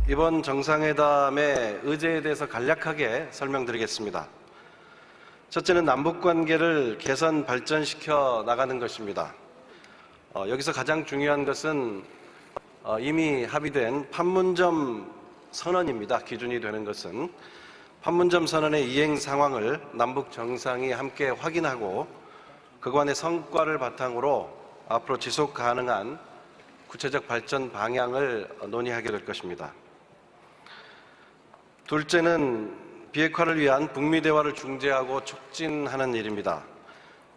이번 정상회담의 의제에 대해서 간략하게 설명드리겠습니다. 첫째는 남북관계를 개선 발전시켜 나가는 것입니다. 여기서 가장 중요한 것은 이미 합의된 판문점 선언입니다. 기준이 되는 것은 판문점 선언의 이행 상황을 남북 정상이 함께 확인하고 그간의 성과를 바탕으로 앞으로 지속 가능한 구체적 발전 방향을 논의하게 될 것입니다. 둘째는 비핵화를 위한 북미 대화를 중재하고 촉진하는 일입니다.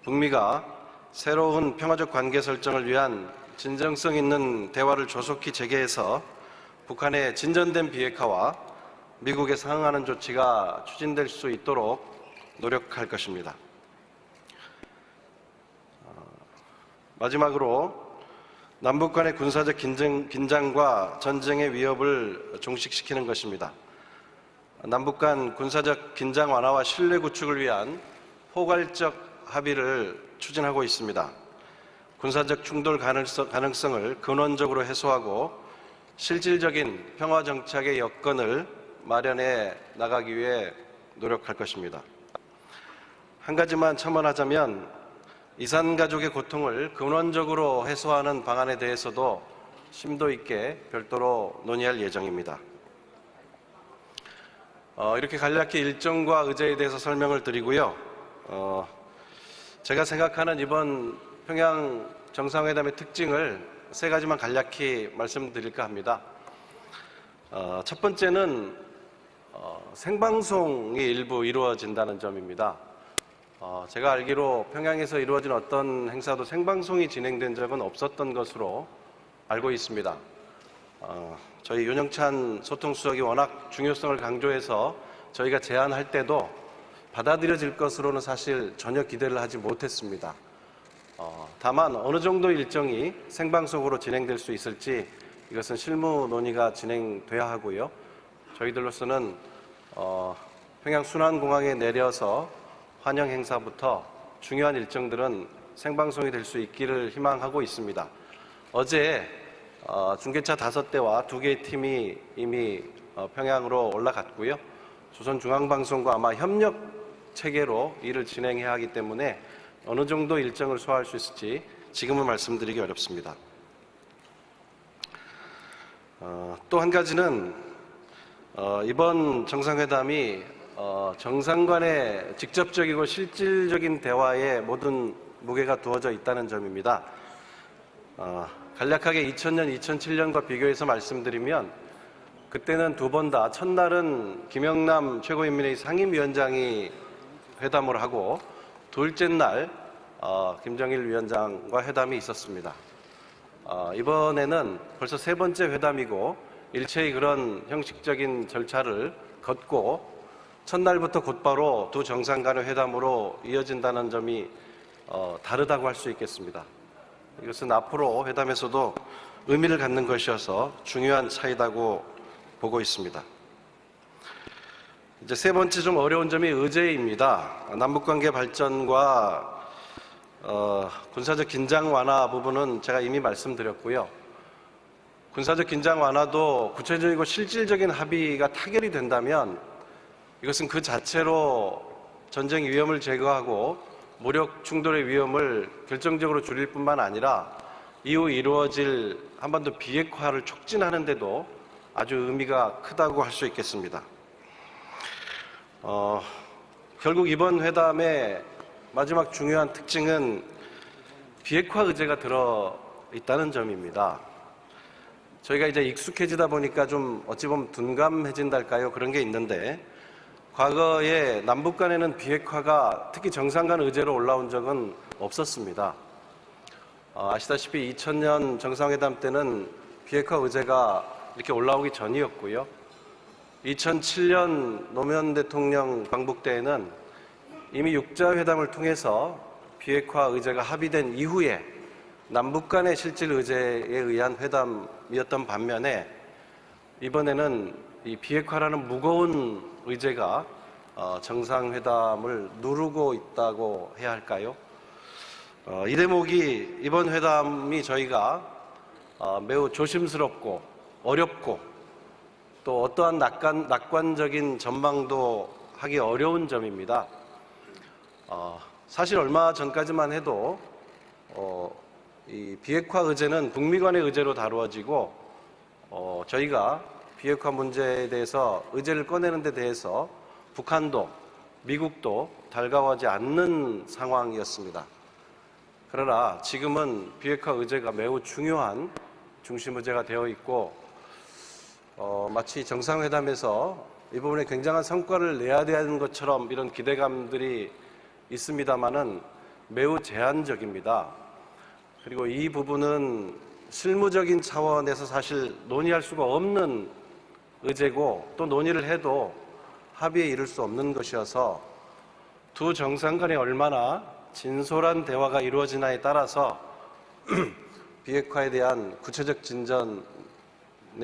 북미가 새로운 평화적 관계 설정을 위한 진정성 있는 대화를 조속히 재개해서 북한의 진전된 비핵화와 미국에 상응하는 조치가 추진될 수 있도록 노력할 것입니다. 마지막으로 남북 간의 군사적 긴장과 전쟁의 위협을 종식시키는 것입니다. 남북 간 군사적 긴장 완화와 신뢰 구축을 위한 포괄적 합의를 추진하고 있습니다. 군사적 충돌 가능성을 근원적으로 해소하고 실질적인 평화 정착의 여건을 마련해 나가기 위해 노력할 것입니다. 한 가지만 첨언하자면 이산가족의 고통을 근원적으로 해소하는 방안에 대해서도 심도 있게 별도로 논의할 예정입니다. 이렇게 간략히 일정과 의제에 대해서 설명을 드리고요. 제가 생각하는 이번 평양 정상회담의 특징을 세 가지만 간략히 말씀드릴까 합니다. 첫 번째는 생방송이 일부 이루어진다는 점입니다. 제가 알기로 평양에서 이루어진 어떤 행사도 생방송이 진행된 적은 없었던 것으로 알고 있습니다. 저희 윤영찬 소통수석이 워낙 중요성을 강조해서 저희가 제안할 때도 받아들여질 것으로는 사실 전혀 기대를 하지 못했습니다. 다만 어느 정도 일정이 생방송으로 진행될 수 있을지 이것은 실무 논의가 진행돼야 하고요. 저희들로서는 평양 순환공항에 내려서 환영 행사부터 중요한 일정들은 생방송이 될 수 있기를 희망하고 있습니다. 어제 중계차 5대와 2개의 팀이 이미 평양으로 올라갔고요. 조선중앙방송과 아마 협력 체계로 일을 진행해야 하기 때문에 어느 정도 일정을 소화할 수 있을지 지금은 말씀드리기 어렵습니다. 또 한 가지는 이번 정상회담이 정상 간의 직접적이고 실질적인 대화에 모든 무게가 두어져 있다는 점입니다. 간략하게 2000년, 2007년과 비교해서 말씀드리면 그때는 두 번 다 첫날은 김영남 최고인민회의 상임위원장이 회담을 하고 둘째 날 김정일 위원장과 회담이 있었습니다. 이번에는 벌써 세 번째 회담이고 일체의 그런 형식적인 절차를 걷고 첫날부터 곧바로 두 정상 간의 회담으로 이어진다는 점이 다르다고 할 수 있겠습니다. 이것은 앞으로 회담에서도 의미를 갖는 것이어서 중요한 차이라고 보고 있습니다. 이제 세 번째 좀 어려운 점이 의제입니다. 남북관계 발전과 군사적 긴장 완화 부분은 제가 이미 말씀드렸고요. 군사적 긴장 완화도 구체적이고 실질적인 합의가 타결이 된다면 이것은 그 자체로 전쟁 위험을 제거하고 무력 충돌의 위험을 결정적으로 줄일 뿐만 아니라 이후 이루어질 한반도 비핵화를 촉진하는 데도 아주 의미가 크다고 할 수 있겠습니다. 결국 이번 회담의 마지막 중요한 특징은 비핵화 의제가 들어있다는 점입니다. 저희가 이제 익숙해지다 보니까 좀 어찌 보면 둔감해진달까요? 그런 게 있는데 과거에 남북 간에는 비핵화가 특히 정상 간 의제로 올라온 적은 없었습니다. 아시다시피 2000년 정상회담 때는 비핵화 의제가 이렇게 올라오기 전이었고요. 2007년 노무현 대통령 방북 때에는 이미 육자회담을 통해서 비핵화 의제가 합의된 이후에 남북 간의 실질 의제에 의한 회담이었던 반면에 이번에는 이 비핵화라는 무거운 의제가 정상회담을 누르고 있다고 해야 할까요? 이 대목이 이번 회담이 저희가 매우 조심스럽고 어렵고 또 어떠한 낙관적인 전망도 하기 어려운 점입니다. 사실 얼마 전까지만 해도 이 비핵화 의제는 북미 간의 의제로 다루어지고 저희가 비핵화 문제에 대해서 의제를 꺼내는 데 대해서 북한도 미국도 달가워하지 않는 상황이었습니다. 그러나 지금은 비핵화 의제가 매우 중요한 중심 의제가 되어 있고 마치 정상회담에서 이 부분에 굉장한 성과를 내야 되는 것처럼 이런 기대감들이 있습니다마는 매우 제한적입니다. 그리고 이 부분은 실무적인 차원에서 사실 논의할 수가 없는 의제고 또 논의를 해도 합의에 이를 수 없는 것이어서 두 정상 간에 얼마나 진솔한 대화가 이루어지나에 따라서 비핵화에 대한 구체적 진전에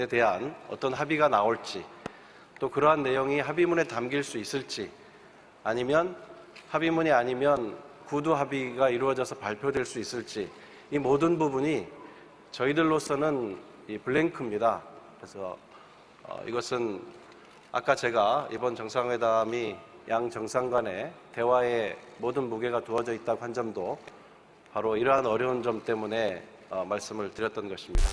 대한 어떤 합의가 나올지 또 그러한 내용이 합의문에 담길 수 있을지 아니면 합의문이 아니면 구두 합의가 이루어져서 발표될 수 있을지 이 모든 부분이 저희들로서는 이 블랭크입니다. 그래서 이것은 아까 제가 이번 정상회담이 양 정상 간의 대화에 모든 무게가 두어져 있다고 한 점도 바로 이러한 어려운 점 때문에 말씀을 드렸던 것입니다.